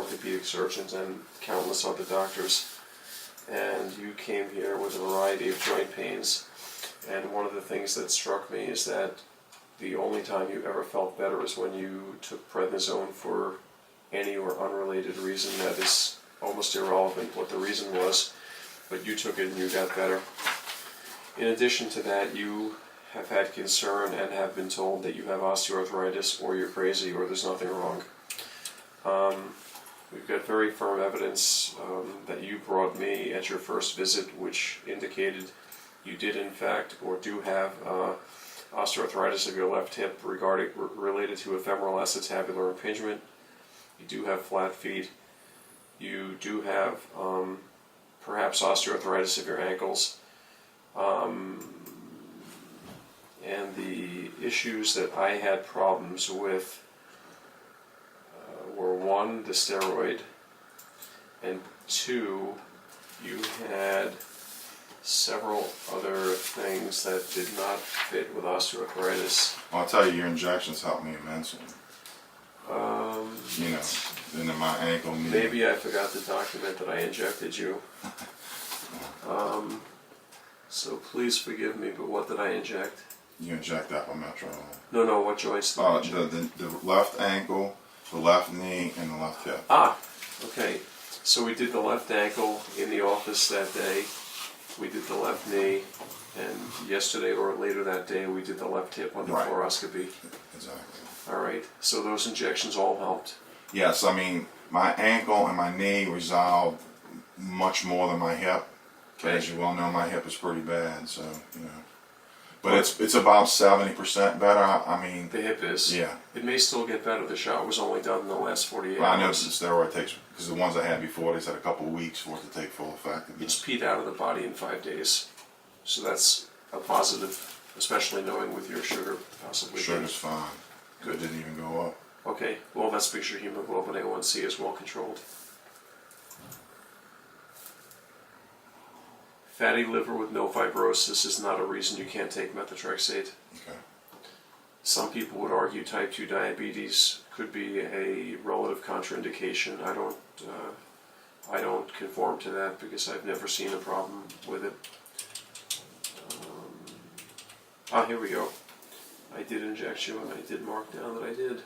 orthopedic surgeons and countless other doctors, and you came here with a variety of joint pains. And one of the things that struck me is that the only time you ever felt better is when you took prednisone for any or unrelated reason. That is almost irrelevant what the reason was, but you took it and you got better. In addition to that, you have had concern and have been told that you have osteoarthritis, or you're crazy, or there's nothing wrong. We've got very firm evidence that you brought me at your first visit, which indicated you did in fact, or do have osteoarthritis of your left hip related to ephemeral acetabular impingement. You do have flat feet. You do have perhaps osteoarthritis of your ankles. And the issues that I had problems with were 1, the steroid, and 2, you had several other things that did not fit with osteoarthritis. Well, I'll tell you, your injections helped me immensely. You know, into my ankle, knee. Maybe I forgot to document that I injected you. So please forgive me, but what did I inject? You inject Apometronol. No, what joints did I inject? The left ankle, the left knee, and the left hip. Ah, okay. So we did the left ankle in the office that day. We did the left knee, and yesterday or later that day we did the left hip under fluoroscopy. Exactly. All right. So those injections all helped. Yes, I mean my ankle and my knee resolved much more than my hip. Okay. As you well know, my hip is pretty bad, so you know. But it's about 70% better. I mean, the hip is. Yeah. It may still get better. The shot was only done in the last 48 well, hours. I know the steroid takes, because the ones I had before, they said a couple of weeks for it to take full effect. It's peed out of the body in 5 days, so that's a positive, especially knowing with your sugar possibly. Sugar's fine. Good. It didn't even go up. Okay. Well, that speaks your hemoglobin A1C is well controlled. Fatty liver with no fibrosis is not a reason you can't take methotrexate. Okay. Some people would argue type 2 diabetes could be a relative contraindication. I don't conform to that because I've never seen a problem with it. Here we go. I did inject you and I did mark down that I did.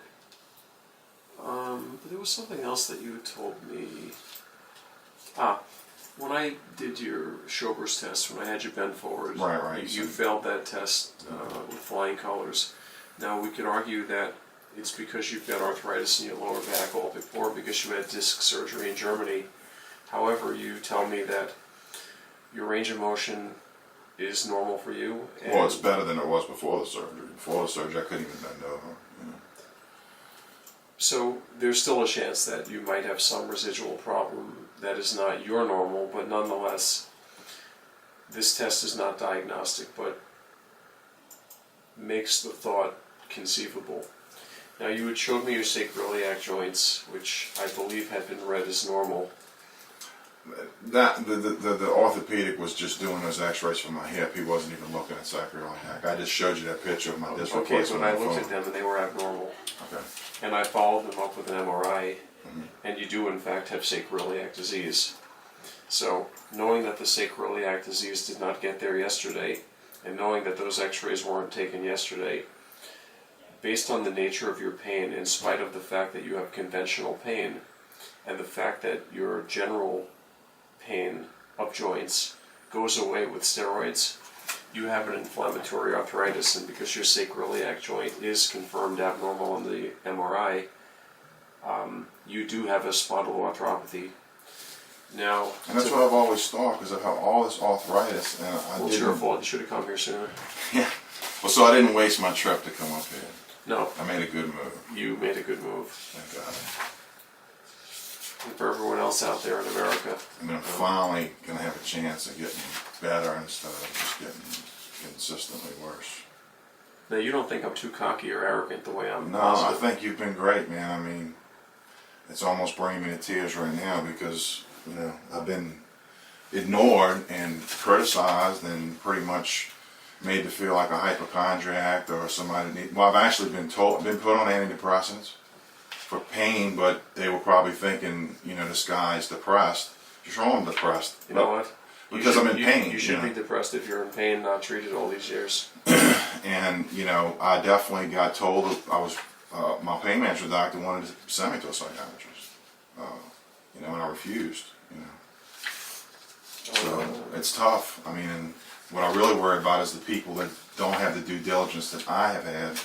But there was something else that you told me. When I did your Schober's test, when I had you bend forward, you failed that test with flying colors. Now, we could argue that it's because you've got arthritis in your lower back, or because you had disc surgery in Germany. However, you tell me that your range of motion is normal for you. And well, it's better than it was before the surgery. Before the surgery, I couldn't even bend over. You know. So there's still a chance that you might have some residual problem that is not your normal, but nonetheless, this test is not diagnostic, but makes the thought conceivable. Now, you had showed me your sacroiliac joints, which I believe had been read as normal. The orthopedic was just doing those x-rays for my hip. He wasn't even looking at sacroiliac. I just showed you that picture of my disc replacement. Okay, but I looked at them and they were abnormal. Okay. And I followed them up with an MRI, and you do in fact have sacroiliac disease. So, knowing that the sacroiliac disease did not get there yesterday, and knowing that those x-rays weren't taken yesterday, based on the nature of your pain, in spite of the fact that you have conventional pain, and the fact that your general pain of joints goes away with steroids, you have an inflammatory arthritis, and because your sacroiliac joint is confirmed abnormal on the MRI, you do have a spondyloarthropathy. Now, and that's what I've always thought, because I've had all this arthritis, and it's your fault. You should have come here sooner. Yeah. Well, so I didn't waste my trip to come up here. No. I made a good move. You made a good move. Thank God. And for everyone else out there in America. I mean, I'm finally going to have a chance of getting better instead of just getting consistently worse. Now, you don't think I'm too cocky or arrogant the way I'm No, positive. I think you've been great, man. I mean, it's almost bringing me to tears right now because, you know, I've been ignored and criticized and pretty much made to feel like a hypochondriac or somebody. Well, I've actually been put on antidepressants for pain, but they were probably thinking, this guy's depressed. Sure, I'm depressed. You know what? Because I'm in pain. You should be depressed if you're in pain, not treated all these years. And, I definitely got told my pain management doctor wanted to send me to a psychiatrist. And I refused, So it's tough. I mean, and what I really worry about is the people that don't have the due diligence that I have had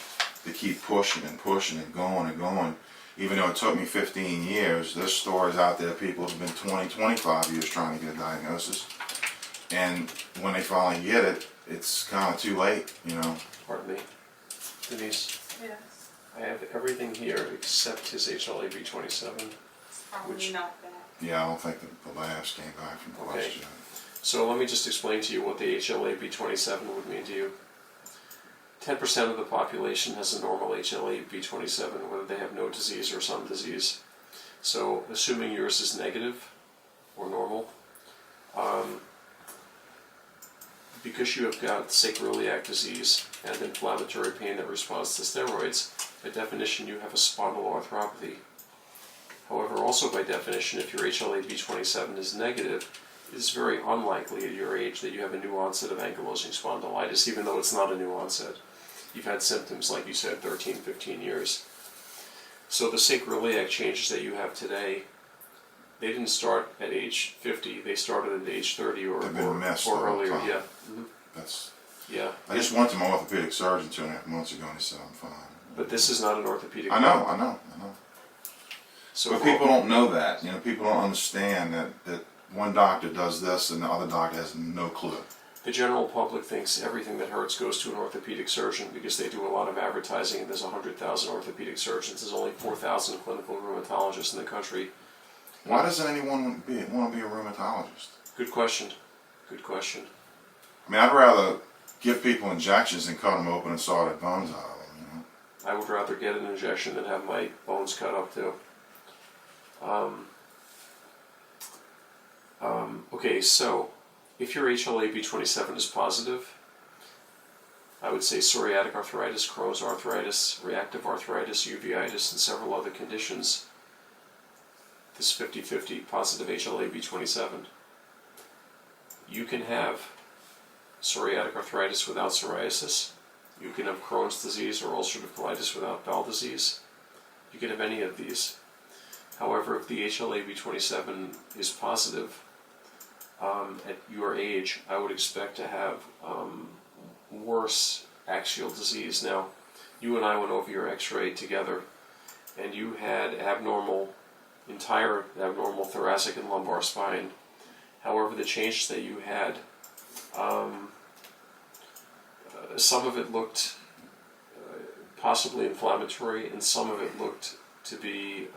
to keep pushing and pushing and going and going. Even though it took me 15 years, there's stories out there, people have been 20, 25 years trying to get a diagnosis. And when they finally get it, it's kind of too late, Pardon me. Denise, Yes. I have everything here except his HLA-B27. It's probably Which- not that. Yeah, I don't think the labs came back from the Okay. question. So let me just explain to you what the HLA-B27 would mean to you. 10% of the population has a normal HLA-B27, whether they have no disease or some disease. So assuming yours is negative or normal, because you have got sacroiliac disease and inflammatory pain that responds to steroids, by definition you have a spondyloarthropathy. However, also by definition, if your HLA-B27 is negative, it is very unlikely at your age that you have a new onset of ankylosing spondylitis, even though it's not a new onset. You've had symptoms, like you said, 13, 15 years. So the sacroiliac changes that you have today, they didn't start at age 50, they started at age 30 or They've been missed the whole earlier. time. Yeah. That's. Yeah. I just went to my orthopedic surgeon 2.5 months ago, and he said I'm fine. But this is not an orthopedic. I know. So But people don't know that. People don't understand that one doctor does this and the other doctor has no clue. the general public thinks everything that hurts goes to an orthopedic surgeon because they do a lot of advertising, and there's 100,000 orthopedic surgeons. There's only 4,000 clinical rheumatologists in the country. Why doesn't anyone want to be a rheumatologist? Good question. Good question. I mean, I'd rather give people injections than cut them open and saw their bones out of them, I would rather get an injection than have my bones cut up too. Okay, so if your HLA-B27 is positive, I would say psoriatic arthritis, Crohn's arthritis, reactive arthritis, uveitis, and several other conditions. This 50-50 positive HLA-B27. You can have psoriatic arthritis without psoriasis. You can have Crohn's disease or ulcerative colitis without bowel disease. You can have any of these. However, if the HLA-B27 is positive, at your age, I would expect to have worse axial disease. Now, you and I went over your x-ray together, and you had entire abnormal thoracic and lumbar spine. However, the changes that you had, some of it looked possibly inflammatory, and some of it looked to be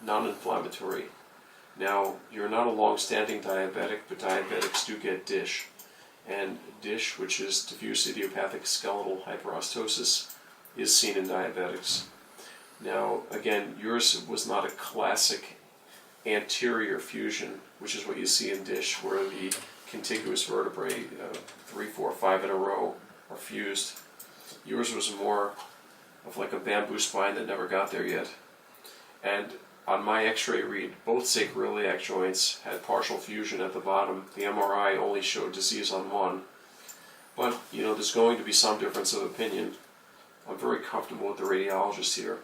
non-inflammatory. Now, you're not a long-standing diabetic, but diabetics do get DISH. And DISH, which is diffuse idiopathic skeletal hyperostosis, is seen in diabetics. Now, again, yours was not a classic anterior fusion, which is what you see in DISH, where the contiguous vertebrae, 3, 4, 5 in a row, are fused. Yours was more of like a bamboo spine that never got there yet. And on my x-ray read, both sacroiliac joints had partial fusion at the bottom. The MRI only showed disease on one. But, there's going to be some difference of opinion. I'm very comfortable with the radiologist here.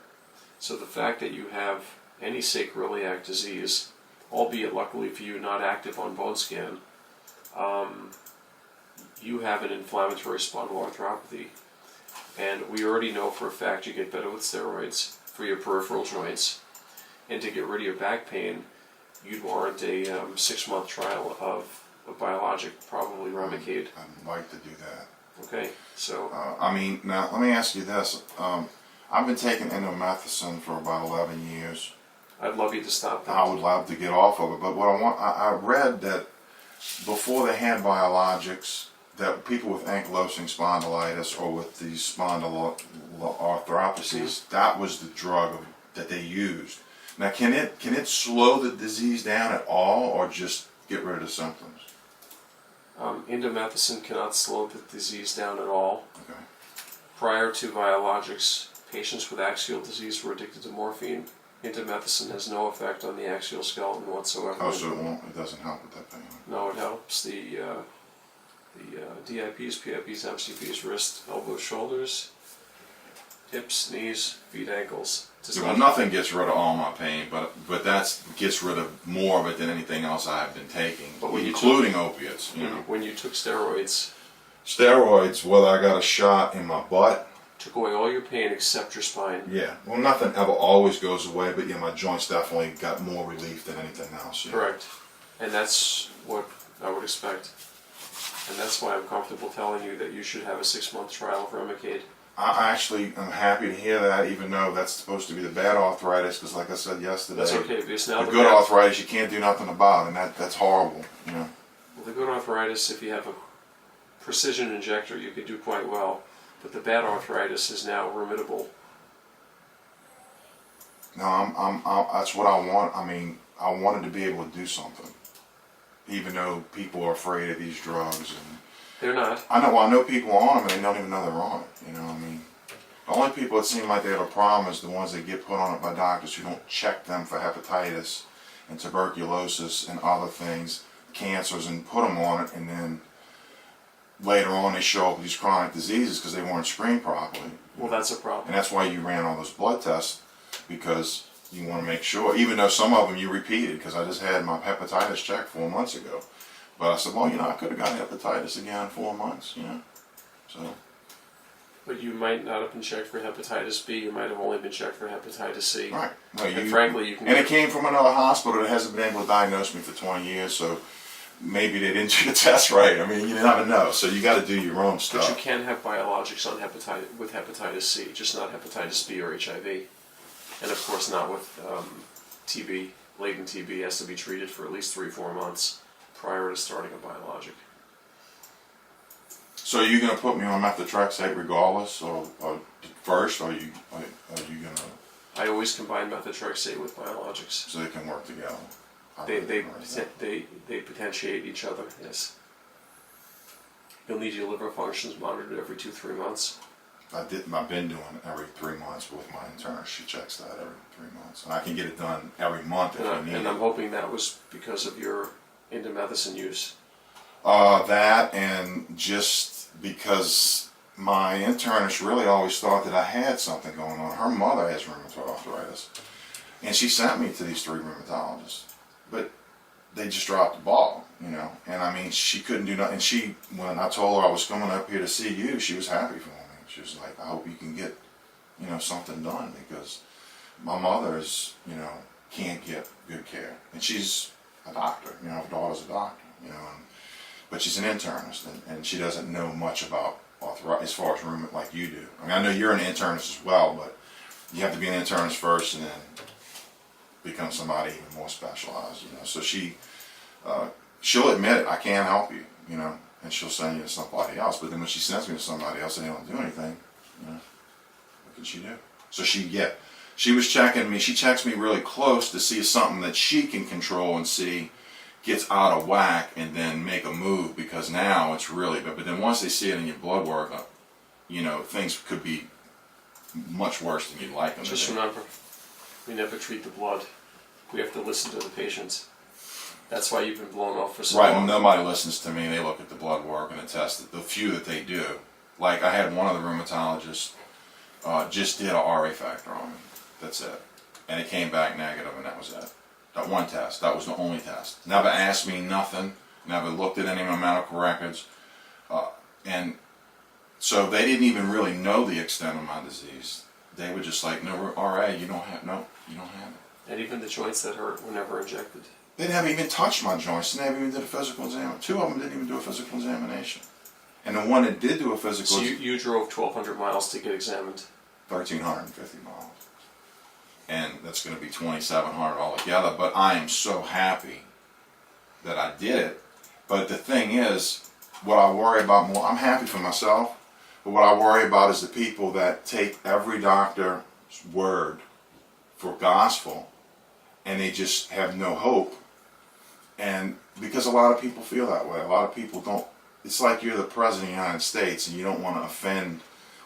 So the fact that you have any sacroiliac disease, albeit luckily for you not active on bone scan, you have an inflammatory spondyloarthropathy. And we already know for a fact you get better with steroids for your peripheral joints. And to get rid of your back pain, you'd warrant a 6-month trial of a biologic, probably Remicade. I'd like to do that. Okay, so Now let me ask you this. I've been taking indomethacin for about 11 years. I'd love you to stop that. I would love to get off of it, but what I read that before they had biologics, that people with ankylosing spondylitis or with these spondyloarthropathies, that was the drug that they used. Now, can it slow the disease down at all, or just get rid of the symptoms? Indomethacin cannot slow the disease down at all. Okay. Prior to biologics, Patients with axial disease were addicted to morphine. Indomethacin has no effect on the axial skeleton whatsoever. Oh, so it doesn't help with that pain. No, it helps the DIPs, PIPs, MCPs, wrist, elbows, shoulders, hips, knees, feet, ankles. Yeah, well, nothing gets rid of all my pain, but that gets rid of more of it than anything else I've been taking, including opiates. When you took steroids, well, I got a shot in my butt. Took away all your pain except your spine. Yeah, well, nothing ever always goes away, but yeah, my joints definitely got more relief than anything else. Yeah. Correct, and that's what I would expect, and that's why I'm comfortable telling you that you should have a 6-month trial of Remicade. I actually am happy to hear that, even though that's supposed to be the bad arthritis, because like I said yesterday, that's okay, because now the good arthritis you can't do nothing about, and that's horrible. Well, the good arthritis, if you have a precision injector, you could do quite well. But the bad arthritis is now remittable. No, that's what I want. I mean, I wanted to be able to do something, even though people are afraid of these drugs. And they're not. I know. Well, I know people on them, and they don't even know they're on it. You know, I mean, the only people that seem like they have a problem is the ones that get put on it by doctors who don't check them for hepatitis and tuberculosis and other things, cancers, and put them on it, and then later on they show up with these chronic diseases because they weren't screened properly. Well, that's a problem. And that's why you ran all those blood tests, because you want to make sure, even though some of them you repeated, because I just had my hepatitis checked 4 months ago. But I said, well, I could have gotten hepatitis again in 4 months, so. But you might not have been checked for hepatitis B, you might have only been checked for hepatitis C. Right. Well, and frankly, you can... And it came from another hospital that hasn't been able to diagnose me for 20 years, so maybe they didn't do the test right. I mean, you never know. So you got to do your own stuff. But you can have biologics on with hepatitis C, just not hepatitis B or HIV. And of course not with TB. Latent TB has to be treated for at least 3-4 months prior to starting a biologic. So are you going to put me on methotrexate regardless, or first, or are you going to... I always combine methotrexate with biologics. So they can work together. They potentiate each other, yes. You'll need your liver functions monitored every 2-3 months. I've been doing it every 3 months with my internist. She checks that every 3 months. And I can get it done every month if I need it. And I'm hoping that was because of your indomethacin use. That, and just because my internist really always thought that I had something going on. Her mother has rheumatoid arthritis. And she sent me to these 3 rheumatologists. But they just dropped the ball, And I mean, she couldn't do nothing. And when I told her I was coming up here to see you, she was happy for me. She was like, I hope you can get, something done, because my mother is, can't get good care. And she's a doctor, her daughter's a doctor, but she's an internist, and she doesn't know much about arthritis as far as rheumatoid like you do. I mean, I know you're an internist as well, but you have to be an internist first and then become somebody even more specialized, So she'll admit it, I can't help you, and she'll send you to somebody else. But then when she sends me to somebody else and they don't do anything, what can she do? So she was checking me. She checks me really close to see if something that she can control and see gets out of whack, and then make a move, because now it's really bad. But then once they see it in your blood work, things could be much worse than you'd like them to be. Just remember, we never treat the blood. We have to listen to the patients. That's why you've been blown off for so long. Right, nobody listens to me. They look at the blood work and the test, the few that they do. Like, I had one of the rheumatologists just did a RA factor on me. That's it. And it came back negative, and that was it. That one test. That was the only test. Never asked me nothing. Never looked at any of my medical records. And so they didn't even really know the extent of my disease. They were just like, no, RA, you don't have it. And even the joints that hurt were never injected. They never even touched my joints. They never even did a physical exam. 2 of them didn't even do a physical examination. And the one that did do a physical... So you drove 1,200 miles to get examined? 1,350 miles. And that's going to be 2,700 altogether. But I am so happy that I did it. But the thing is, what I worry about more... I'm happy for myself. But what I worry about is the people that take every doctor's word for gospel, and they just have no hope. And because a lot of people feel that way. A lot of people don't. It's like you're the president of the United States and you don't want to offend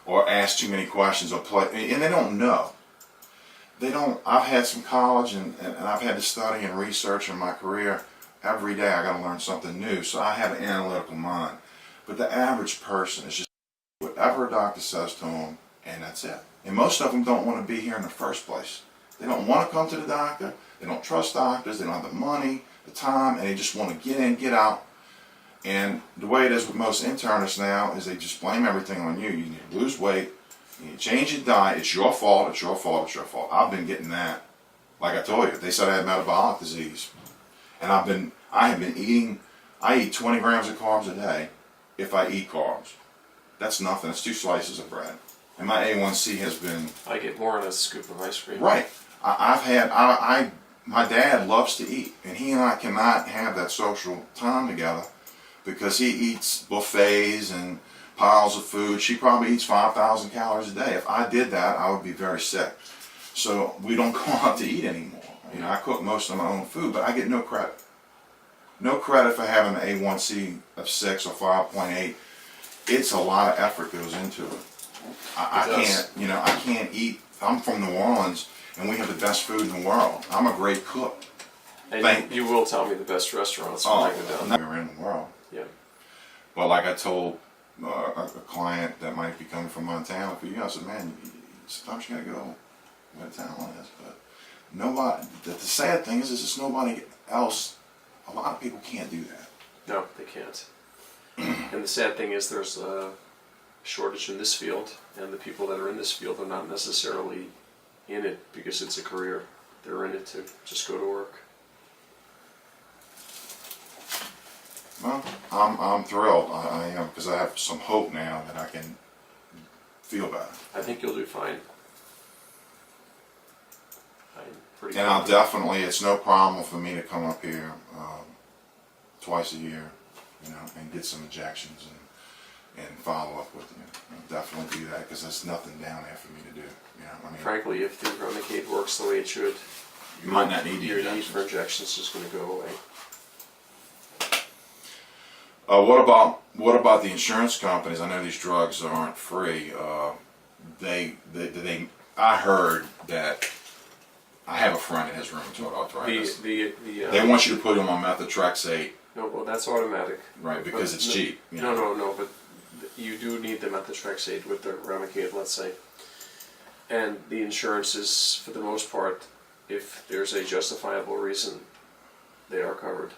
or ask too many questions or play, and they don't know. They don't. I've had some college and I've had to study and research in my career. Every day I got to learn something new, so I have an analytical mind. But the average person is just whatever a doctor says to them, and that's it. And most of them don't want to be here in the first place. They don't want to come to the doctor. They don't trust doctors. They don't have the money, the time, and they just want to get in, get out. And the way it is with most internists now is they just blame everything on you. You need to lose weight. You need to change your diet. It's your fault. It's your fault. It's your fault. I've been getting that. Like I told you, they said I had metabolic disease, and I have been eating. I eat 20 grams of carbs a day if I eat carbs. That's nothing. It's 2 slices of bread. And my A1C has been... I get more on a scoop of ice cream. Right. My dad loves to eat, and he and I cannot have that social time together because he eats buffets and piles of food. She probably eats 5,000 calories a day. If I did that, I would be very sick. So we don't go out to eat anymore. I cook most of my own food, but I get no credit. No credit for having an A1C of 6 or 5.8. It's a lot of effort goes into it. I can't eat. I'm from New Orleans, and we have the best food in the world. I'm a great cook. And you will tell me the best restaurants when I go down. Never in the world. Yeah. But like I told a client that might be coming from Montana for you, I said, man, sometimes you gotta go where the talent is. But nobody. The sad thing is it's nobody else. A lot of people can't do that. No, they can't. And the sad thing is there's a shortage in this field, and the people that are in this field are not necessarily in it because it's a career. They're in it to just go to work. Well, I'm thrilled. I am, because I have some hope now that I can feel better. I think you'll do fine. I'm pretty And I'll definitely, it's no problem for me to come up here twice a year, and get some injections and follow up with you. I'll definitely do that because there's nothing down there for me to do. Frankly, if the Remicade works the way it should, you might not need your need for injections is going to go away. What about the insurance companies? I know these drugs aren't free. I heard that. I have a friend that has rheumatoid arthritis. They want you to put him on methotrexate. No, well, that's automatic. Right, because it's cheap. No, but you do need the methotrexate with the Remicade, let's say. And the insurance is, for the most part, if there's a justifiable reason, they are covered.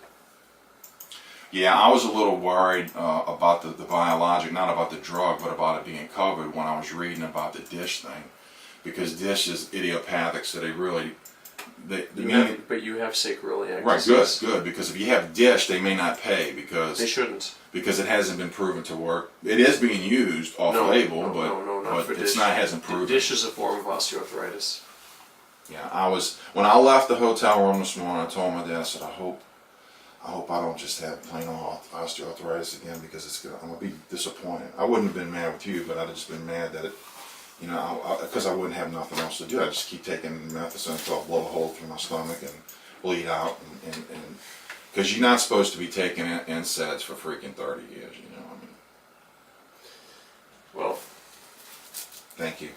Yeah, I was a little worried about the biologic, not about the drug, but about it being covered when I was reading about the dish thing. Because dish is idiopathic, so they really... But you have sacroiliac right, disease. good, because if you have dish, they may not pay because... They shouldn't. Because it hasn't been proven to work. It is being used off-label, but it's not hasn't proven. Dish is a form of osteoarthritis. Yeah, when I left the hotel room this morning, I told my dad, I said, I hope I don't just have plain old osteoarthritis again because I'm gonna be disappointed. I wouldn't have been mad with you, but I'd have just been mad that it, because I wouldn't have nothing else to do. I'd just keep taking methicillin until I blow a hole through my stomach and bleed out, and because you're not supposed to be taking NSAIDs for freaking 30 years, Well, thank you.